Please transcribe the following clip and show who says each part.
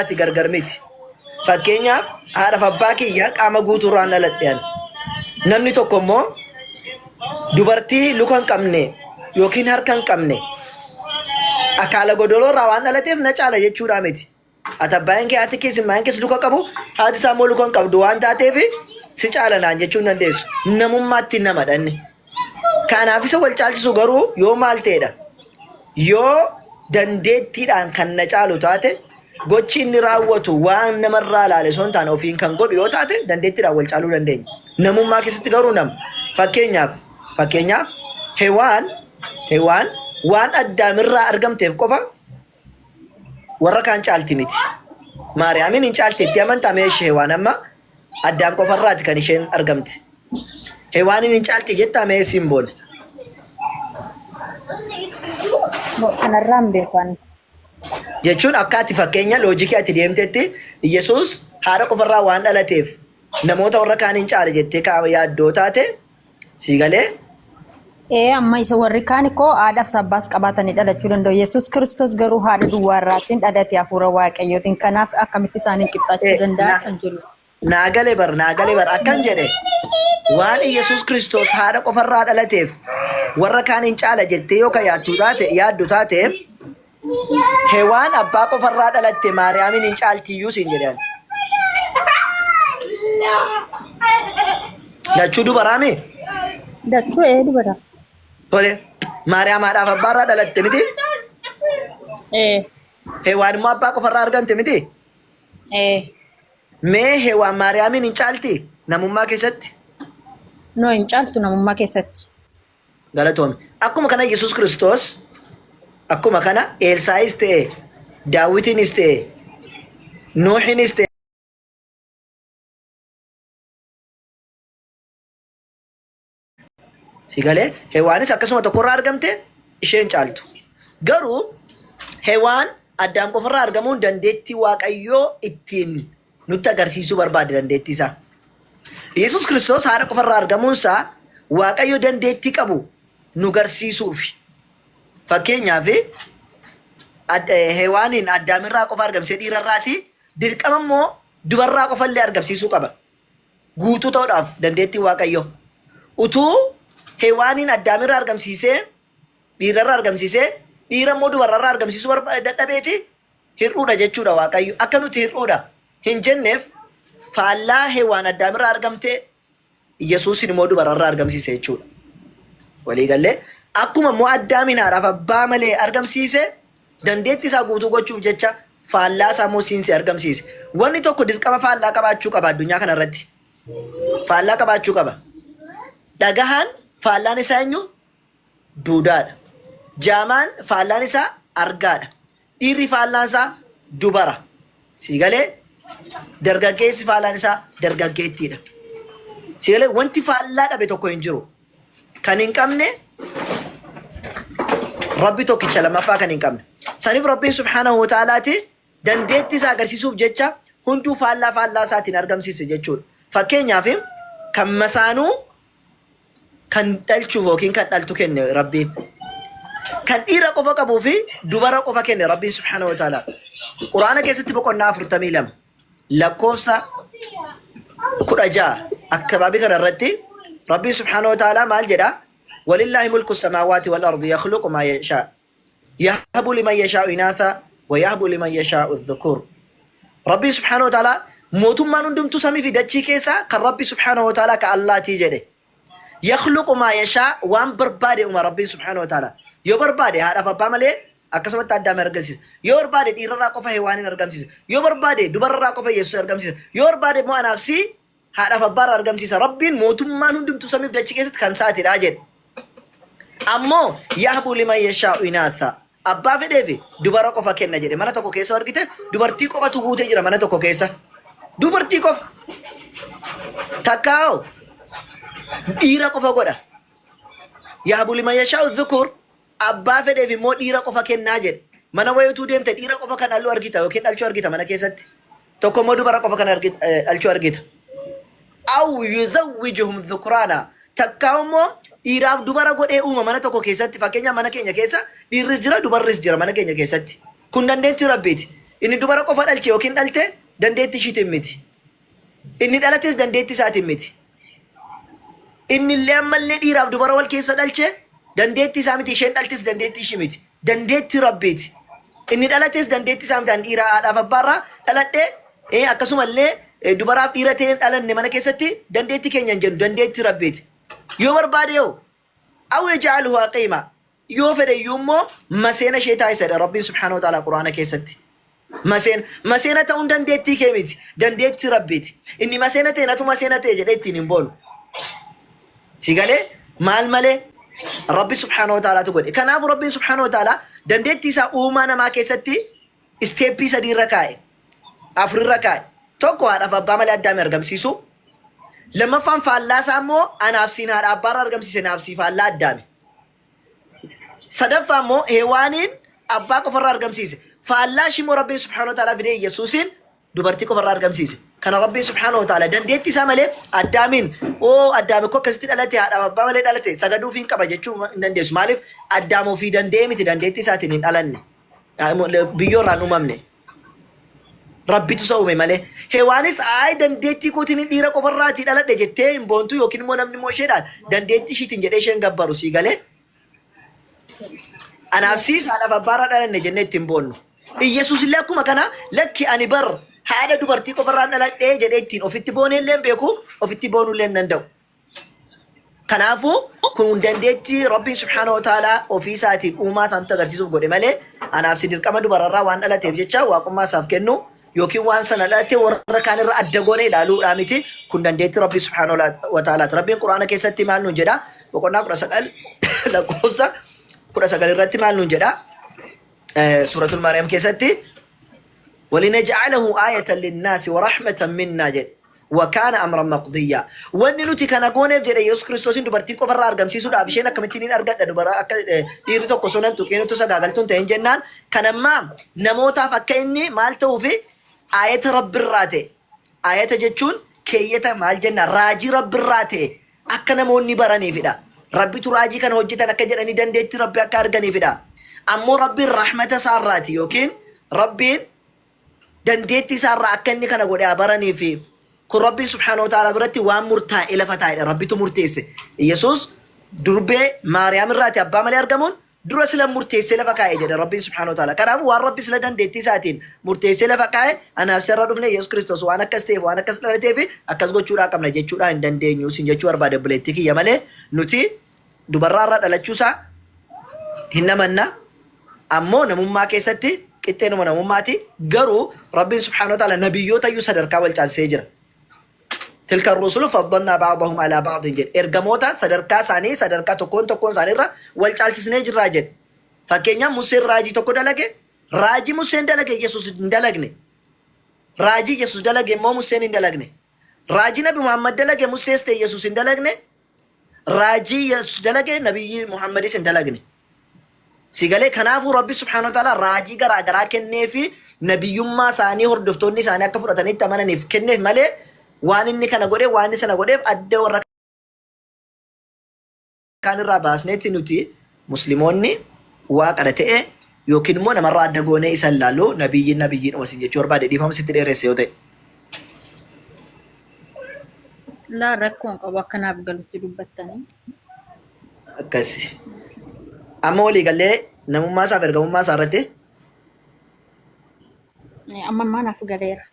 Speaker 1: ati gargar miti. Fakkeenyaaf haadhaaf abbaa kiyya qaama guutuurraan dhaladheen. Namni tokko immoo dubartii luka hin qabne yookiin harka hin qabne akaala godoloorraa waan dhalateef na caala jechuudha miti. Ati abbaan kee haati keessa maayin keessa luka qabu haati isaa immoo luka hin qabdu waan taateef si caala naan jechuu hin dandeessu. Namummaatti nama dhanne. Kanaaf isa wal caalchisu garuu yoo maal ta'edha? Yoo dandeettiidhaan kan na caalu taate gochi inni raawwatu waan namarraa ilaale son taane ofiin kan godhu yoo taate dandeettiidhaan wal caaluu dandeenya. Namummaa keessatti garuu nama. Fakkeenyaaf hewaan waan addaamirraa argamteef qofa warra kaan caalti miti. Maariyaamin hin caalteetti amantaa meeshee hewaan amma addaam qofarraati kan isheen argamte. Hewaanin hin caalti jettaa mee simbool.
Speaker 2: Kanarraan beekan.
Speaker 1: Jechuun akka ati fakkeenya loojikii ati deemtetti Yesuus haadha qofarraa waan dhalateef namoota warra kaan hin caale jettee kaaba yaaddoo taate sii galee.
Speaker 2: Amma isa warri kaan koo haadhaaf sabbaas qabaatanii dhalachuu danda'u. Yesuus Kiristoos garuu haadha duwwaarraatiin dhalate hafuura waaqayyootiin. Kanaaf akkamitti isaaniin qixxaachuu danda'a kan jiru.
Speaker 1: Naagalee bar akkan jedhe waan Yesuus Kiristoos haadha qofarraa dhalateef warra kaan hin caala jettee yoo ka yaaddu taate hewaan abbaa qofarraa dhalatte Maariyaamin hin caaltiyyuu siin jedhan. Lachuu dubaraami?
Speaker 2: Dachuu dubara.
Speaker 1: Tole Maariyaam haadhaaf abbaarraa dhalatte miti? Hewaan immoo abbaa qofarraa argamte miti? Mee hewaan Maariyaamin hin caalti namummaa keessatti?
Speaker 2: No hin caaltu namummaa keessatti.
Speaker 1: Galatoome. Akkuma kana Yesuus Kiristoos akkuma kana Eelsaayis ta'e Daawitiinis ta'e Noohinis ta'e si galee hewaanis akkasuma tokkorraa argamte isheen caaltu. Garuu hewaan addaan qofarraa argamuun dandeettii waaqayyoo ittiin nutti agarsiisuu barbaade dandeettii isaa. Yesuus Kiristoos haadha qofarraa argamuunsaa waaqayyo dandeettii qabu nu garsiisuufi. Fakkeenyaaf hewaaniin addaamirraa qofa argamsee dhiirarraati dirqama immoo dubarraa qofallee argamsiisuu qaba. Guutuu ta'uudhaaf dandeettii waaqayyo. Utuu hewaaniin addaamirraa argamsiisee dhiirarraa argamsiisee dhiira immoo dubarraa argamsiisuu dadhabeeti hir'uudha jechuudha waaqayyo. Akka nuti hir'uudha hin jenneef faallaa hewaan addaamirraa argamte Yesuusin immoo dubararraa argamsiise jechuudha. Waliigallee akkuma immoo addaamin haadhaaf abbaa malee argamsiise dandeettii isaa guutuu gochuuf jecha faallaa isaa immoo siinsee argamsiise. Wanni tokko dirqama faallaa qabaachuu qaba addunyaa kanarratti. Faallaa qabaachuu qaba. Dhagahaan faallaan isaa eenyu? Duudaadha. Jaamaan faallaan isaa argaadha. Dhiirri faallaan isaa dubara. Sii galee dargaggeessi faallaan isaa dargaggeettiidha. Sii galee wanti faallaa qabe tokko hin jiru. Kan hin qabne Rabbi tokkicha lammaffaa kan hin qabne. Saniif Rabbiin subhaanahu wa ta'aalaati dandeettii isaa agarsiisuuf jecha hunduu faallaa isaatiin argamsiise jechuudha. Fakkeenyaaf kan masaanuu kan dhalchuuf yookiin kan dhaltu kenne Rabbiin. Kan dhiira qofa qabuu fi dubara qofa kenne Rabbiin subhaanahu wa ta'aalaa. Quraana keessatti boqonnaa 42 lakkoofsa 16 akkabaabii kana irratti Rabbiin subhaanahu wa ta'aalaa maal jedha? ولله ملك السماوات والأرض يخلق ما يشاء يهب لمن يشاء إناثا ويهب لمن يشاء الذكور. ربي سبحانه وتعالى موتم ما ندم تسمي في دتشي كيسا كان ربي سبحانه وتعالى كالله تيجري يخلق ما يشاء وان بربادي أم ربي سبحانه وتعالى يو بربادي هذا فبامله أكسمت تدا مرجسيس يو بربادي إيرا راكوفه هوانين أرجمسيس يو بربادي دبر راكوفه يسوع أرجمسيس يو بربادي مو نفسي هذا فبار أرجمسيس ربي موتم ما ندم تسمي في دتشي كيسا كان ساتي راجل ammoo yahbu liman yashaa'u inaatha abbaa fedheefi dubara qofa kenna jedhe mana tokko keessa argite dubartii qofatu guutee jira mana tokko keessa dubartii qofa takkaawo dhiira qofa godha yahbu liman yashaa'u dhukur abbaa fedheefi immoo dhiira qofa kennaa jedhe mana wayituu deemte dhiira qofa kan dhalluu argita yookiin dhalchuu argita mana keessatti tokko immoo dubara qofa kan dhalchuu argita aw yuzawwijuhum dhukraana takkaawo immoo dhiiraaf dubara godhee uuma mana tokko keessatti fakkeenya mana keenya keessa dhiirris jira dubarris jira mana keenya keessatti kun dandeettii Rabbiiti Inni dubara qofa dhalche yookiin dhalte dandeetti ishiitiin miti. Inni dhalates dandeetti isaatiin miti. Inni illee ammallee dhiiraaf dubara wal keessa dhalche dandeetti isaa miti, isheen dhaltes dandeetti ishii miti. Dandeetti rabbiiti. Inni dhalates dandeetti isaa miti. Dhiira haadhaaf abbaarraa dhaladhee akkasumallee dubaraaf dhiira ta'een dhalanne mana keessatti dandeetti keenya hin jennu, dandeetti rabbiiti. Yoo barbaade yoo awwee jaalu qiima yoo fedhe iyyuu immoo maseena ishee taasisedha rabbiin subhaanahu wa ta'ala quraana keessatti. Maseena ta'uun dandeettii kee miti, dandeetti rabbiiti. Inni maseena ta'e natu maseena ta'e jedhee ittiin hin boonu. Si galee maal malee rabbi subhaanahu wa ta'alaatu godhe. Kanaafuu rabbiin subhaanahu wa ta'ala dandeettii isaa uumaa namaa keessatti isteeppii sadiirra kaa'e, afurirra kaa'e. Tokko haadhaaf abbaa malee addaame argamsiisu. Lammaffaan faallaasaa immoo anaaf siin haadha abbaarra argamsiise naaf sii faallaa addaame. Sadaffaa immoo heewaaniin abbaa qofarraa argamsiise. Faallaa shimoo rabbiin subhaanahu wa ta'ala fidee Yesuusiin dubartii qofarraa argamsiise. Kana rabbiin subhaanahu wa ta'ala dandeettii isaa malee addaamiin addaame koo akkasitti dhalate haadhaaf abbaa malee dhalate sagaduuf hin qaba jechuu hin dandeessu. Maaliif addaamoo fi danda'ee miti dandeettii isaatiin hin dhalanne. Biyyoorraan uumamne. Rabbitu isa uume malee. Heewaanis dandeettii kootiin dhiira qofarraatii dhaladhe jettee hin boontu yookiin immoo namni immoo isheedhaan dandeettii ishiitiin jedhee isheen gabbaru sii galee. Anaaf siis haadhaaf abbaarraa dhalanne jennee ittiin boonnu. Iyesuus illee akkuma kana lakki ani bar haadha dubartii qofarraan dhaladhee jedhee ittiin ofitti boonee illee beeku ofitti boonuu illee hin danda'u. Kanaafuu kun dandeettii rabbiin subhaanahu wa ta'ala ofii isaatiin uumaa isaanitti agarsiisuuf godhe malee anaaf si dirqama dubararraa waan dhalateef jecha waaqummaa isaaf kennu yookiin waan sana dhalate warra kaan irra adda goone ilaaluudhaa miti kun dandeettii rabbii subhaanahu wa ta'alaati. Rabbiin quraana keessatti maal nuun jedha boqonnaa 19 lakkoofsa 19 irratti maal nuun jedha suuratul maariyaam keessatti ولنجعله آية للناس ورحمة منا جد وكان أمرا مقضيا وننوتي كان قونه بجد يسوع كريستوس دبرتي كفر أرجم سيسود أبشينا كمتينين أرجع دبرة ديرتو كسونن تكينو تسدادلتون تهنجنان كان ما نموتا فكأني مال توفي آية رب الراتي آية جتشون كيتا مال جنة راجي رب الراتي أكنا موني براني فدا ربي تراجي كان هجتا نكجر أني دندت ربي أكارجني فدا أمو ربي الرحمة ساراتي يوكين ربي dandeettii isaarraa akka inni kana godhe abaranii fi kun rabbiin subhaanahu wa ta'ala biratti waan murtaa'e lafa taa'edha. Rabbitu murteesse. Yesuus durbee Maariyaam irraati abbaa malee argamuun dura sila murteessee lafa kaa'e jedha rabbiin subhaanahu wa ta'ala. Kanaafuu waan rabbi sila dandeettii isaatiin murteessee lafa kaa'e anaaf sirra dhufne Yesuus Kiristoos waan akkas ta'eef waan akkas dhalatee fi akkas gochuudhaa qabna jechuudhaa hin dandeenyu sin jechuu barbaade buleetti kiyya malee nuti dubarraarraa dhalachuusaa hin namanna ammoo namummaa keessatti qixxeenuma namummaati garuu rabbiin subhaanahu wa ta'ala nabiyyoota iyyuu sadarkaa wal caalsee jira. Tilka rusulu faddalnaa ba'dahum alaa ba'din jedhe ergamoota sadarkaa isaanii sadarkaa tokkoon isaanii irra wal caalchisnee jirraa jedhe. Fakkeenyaaf Museen raajii tokko dalage raajii Museen dalage Yesuus hin dalagne. Raajii Yesuus dalage immoo Museen hin dalagne. Raajii Nabi Muhammad dalage Musees ta'e Yesuus hin dalagne. Raajii Yesuus dalage Nabiyyi Muhammadis hin dalagne. Sigalee kanaafuu rabbi subhaanahu wa ta'ala raajii garaa garaa kennee fi nabiyyummaa isaanii hordoftoonni isaanii akka fudhatanitti amananiif kenneef malee waan inni kana godhe waan inni sana godheef adda warra kaan irraa baasneetti nuti musliimoonni waaqadha ta'e yookiin immoo namarraa adda goonee isa ilaallu nabiyyiin wasiin jechuu barbaade dhiifama sitti dheeresse yoo ta'e.
Speaker 2: Laa rakkoon qabu akkanaaf galutti dubbattanii.
Speaker 1: Akkasi. Amma walii galee namummaa isaaf ergamummaa isaa irratti
Speaker 2: amma maanaaf galeera.